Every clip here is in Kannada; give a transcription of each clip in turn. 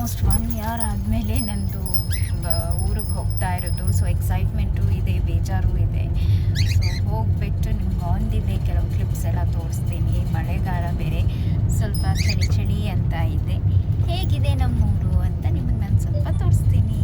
ಆಲ್ಮೋಸ್ಟ್ 1 ಇಯರ್ ಆದಮೇಲೆ ನಂದು ಊರಿಗೆ ಹೋಗ್ತಾ ಇರೋದು. ಸೊ ಎಕ್ಸೈಟ್ಮೆಂಟು ಇದೆ, ಬೇಜಾರು ಇದೆ. ಸೊ ಹೋಗ್ಬಿಟ್ಟು ನಿಮ್ಗೆ ಆನ್ ದಿ ವೇ ಕೆಲವು ಕ್ಲಿಪ್ಸ್ ಎಲ್ಲ ತೋರಿಸ್ತೀನಿ. ಮಳೆಗಾಲ ಬೇರೆ, ಸ್ವಲ್ಪ ಚಳಿ ಚಳಿ ಅಂತ ಇದೆ. ಹೇಗಿದೆ ನಮ್ಮೂರು ಅಂತ ನಿಮಗೆ ನಾನು ಸ್ವಲ್ಪ ತೋರಿಸ್ತೀನಿ.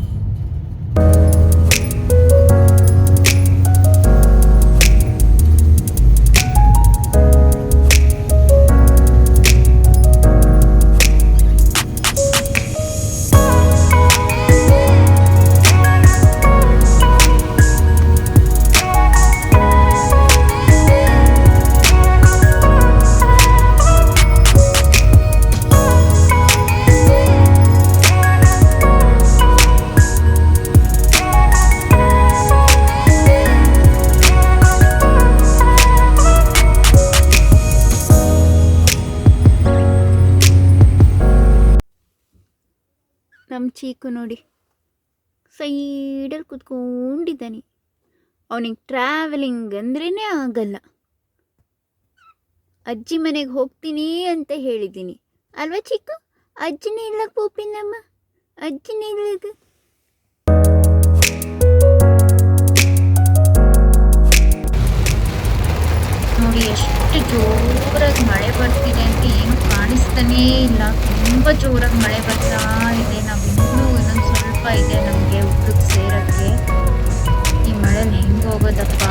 ನಮ್ಮ ಚೀಕು ನೋಡಿ ಸೈಡಲ್ಲಿ ಕೂತ್ಕೊಂಡಿದ್ದಾನೆ. ಅವನಿಗೆ ಟ್ರಾವೆಲಿಂಗ್ ಅಂದ್ರೇ ಆಗಲ್ಲ. ಅಜ್ಜಿ ಮನೆಗೆ ಹೋಗ್ತೀನಿ ಅಂತ ಹೇಳಿದ್ದೀನಿ ಅಲ್ವಾ ಚೀಕು? ಅಜ್ಜಿನೇ ಇಲ್ಲ ಪೂಪಿನಮ್ಮ, ಅಜ್ಜಿನೇ ಇಲ್ಲ. ನೋಡಿ ಎಷ್ಟು ಜೋರಾಗಿ ಮಳೆ ಬರ್ತಿದೆ ಅಂತ ಏನು ಕಾಣಿಸ್ತಾನೇ ಇಲ್ಲ. ತುಂಬ ಜೋರಾಗಿ ಮಳೆ ಬರ್ತಾ ಇದೆ. ನಾವು ಇನ್ನೂ ಇನ್ನೊಂದು ಸ್ವಲ್ಪ ಇದೆ ನಮಗೆ ಊಟಕ್ಕೆ ಸೇರೋಕ್ಕೆ. ಈ ಮಳೆಲಿ ಹೆಂಗೆ ಹೋಗೋದಪ್ಪ?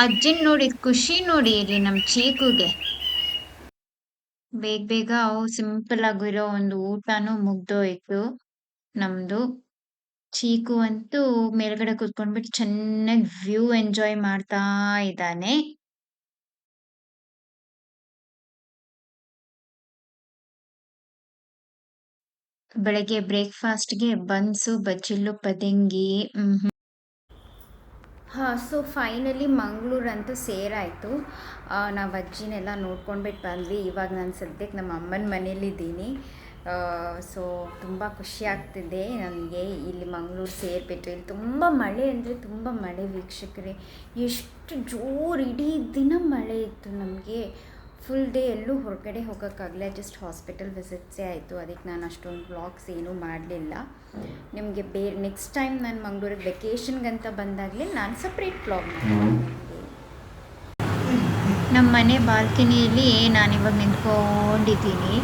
ಅಜ್ಜಿನ ನೋಡಿ ಖುಷಿ ನೋಡಿ ಇಲ್ಲಿ ನಮ್ಮ ಚೀಕುಗೆ. ಬೇಗ ಬೇಗ ಅವು ಸಿಂಪಲ್ ಆಗಿರೋ ಒಂದು ಊಟನೂ ಮುಗ್ದೋಯ್ತು ನಮ್ದು. ಚೀಕು ಅಂತೂ ಮೇಲ್ಗಡೆ ಕೂತ್ಕೊಂಡ್ಬಿಟ್ಟು ಚೆನ್ನಾಗಿ ವ್ಯೂ ಎಂಜಾಯ್ ಮಾಡ್ತಾ ಇದ್ದಾನೆ. ಬೆಳಗ್ಗೆ ಬ್ರೇಕ್ಫಾಸ್ಟ್ಗೆ ಬನ್ಸು, ಬಚ್ಚಿಲ್ಲು, ಪದಂಗಿ. ಸೊ ಫೈನಲಿ ಮಂಗಳೂರಂತೂ ಸೇರಾಯಿತು. ನಾವು ಅಜ್ಜಿನೆಲ್ಲ ನೋಡ್ಕೊಂಡ್ಬಿಟ್ಟು ಬಂದ್ವಿ. ಇವಾಗ ನಾನು ಸದ್ಯಕ್ಕೆ ನಮ್ಮ ಅಮ್ಮನ ಮನೇಲಿದ್ದೀನಿ. ಸೊ ತುಂಬ ಖುಷಿ ಆಗ್ತಿದೆ ನನಗೆ ಇಲ್ಲಿ ಮಂಗಳೂರು ಸೇರಿಬಿಟ್ಟು. ಇಲ್ಲಿ ತುಂಬ ಮಳೆ ಅಂದರೆ ತುಂಬ ಮಳೆ ವೀಕ್ಷಕರೇ, ಎಷ್ಟು ಜೋರು ಇಡೀ ದಿನ ಮಳೆ ಇತ್ತು ನಮಗೆ. ಫುಲ್ ಡೇ ಎಲ್ಲೂ ಹೊರಗಡೆ ಹೋಗೋಕ್ಕಾಗಲ್ಲ, ಜಸ್ಟ್ ಹಾಸ್ಪಿಟಲ್ ವಿಸಿಟ್ಸೇ ಆಯಿತು. ಅದಕ್ಕೆ ನಾನು ಅಷ್ಟೊಂದು ವ್ಲಾಗ್ಸ್ ಏನೂ ಮಾಡಲಿಲ್ಲ. ನಿಮಗೆ ನೆಕ್ಸ್ಟ್ ಟೈಮ್ ನಾನು ಮಂಗಳೂರಿಗೆ ವೆಕೇಷನ್ಗಂತ ಬಂದಾಗಲೇ ನಾನು ಸಪ್ರೇಟ್ ವ್ಲಾಗ್ ಮಾಡ್ತೀನಿ. ನಮ್ಮ ಮನೆ ಬಾಲ್ಕನಿಯಲ್ಲಿ ನಾನಿವಾಗ ನಿಂತ್ಕೊಂಡಿದ್ದೀನಿ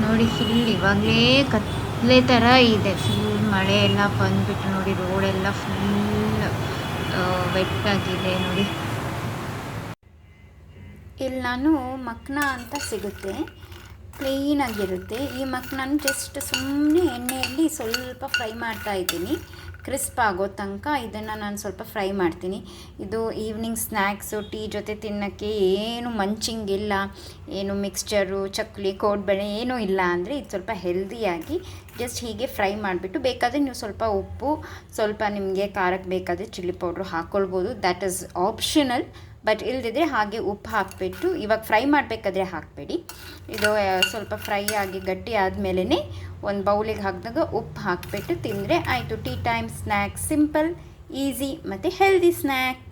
ನೋಡಿ. ಫುಲ್ ಇವಾಗಲೇ ಕತ್ಲೆ ಥರ ಇದೆ. ಫುಲ್ ಮಳೆ ಎಲ್ಲ ಬಂದುಬಿಟ್ಟು ನೋಡಿ, ರೋಡೆಲ್ಲ ಫುಲ್ ವೆಟ್ಟಾಗಿದೆ ನೋಡಿ. ಇಲ್ಲಿ ನಾನು ಮಕ್ನ ಅಂತ ಸಿಗುತ್ತೆ, ಕ್ಲೀನಾಗಿರುತ್ತೆ. ಈ ಮಕ್ನನ್ನು ಜಸ್ಟ್ ಸುಮ್ಮನೆ ಎಣ್ಣೆಯಲ್ಲಿ ಸ್ವಲ್ಪ ಫ್ರೈ ಮಾಡ್ತಾ ಇದ್ದೀನಿ, ಕ್ರಿಸ್ಪ್ ಆಗೋ ತನಕ ಇದನ್ನು ನಾನು ಸ್ವಲ್ಪ ಫ್ರೈ ಮಾಡ್ತೀನಿ. ಇದು ಈವ್ನಿಂಗ್ ಸ್ನ್ಯಾಕ್ಸು, ಟೀ ಜೊತೆ ತಿನ್ನೋಕ್ಕೆ ಏನು ಮಂಚಿಂಗ್ ಇಲ್ಲ, ಏನು ಮಿಕ್ಸ್ಚರು, ಚಕ್ಲಿ, ಕೋಡ್ಬಳೆ ಏನೂ ಇಲ್ಲ. ಅಂದರೆ ಇದು ಸ್ವಲ್ಪ ಹೆಲ್ದಿಯಾಗಿ ಜಸ್ಟ್ ಹೀಗೆ ಫ್ರೈ ಮಾಡಿಬಿಟ್ಟು, ಬೇಕಾದರೆ ನೀವು ಸ್ವಲ್ಪ ಉಪ್ಪು, ಸ್ವಲ್ಪ ನಿಮಗೆ ಖಾರಕ್ಕೆ ಬೇಕಾದರೆ ಚಿಲ್ಲಿ ಪೌಡ್ರು ಹಾಕ್ಕೊಳ್ಬೋದು. That is optional. ಬಟ್ ಇಲ್ಲದಿದ್ದರೆ ಹಾಗೆ ಉಪ್ಪು ಹಾಕಿಬಿಟ್ಟು, ಇವಾಗ ಫ್ರೈ ಮಾಡಬೇಕಾದ್ರೆ ಹಾಕಬೇಡಿ. ಇದು ಸ್ವಲ್ಪ ಫ್ರೈ ಆಗಿ ಗಟ್ಟಿ ಆದಮೇಲೆ ಒಂದು ಬೌಲಿಗೆ ಹಾಕಿದಾಗ ಉಪ್ಪು ಹಾಕಿಬಿಟ್ಟು ತಿಂದರೆ ಆಯಿತು. Tea time snacks, simple, easy ಮತ್ತು ಹೆಲ್ದಿ ಸ್ನ್ಯಾಕ್.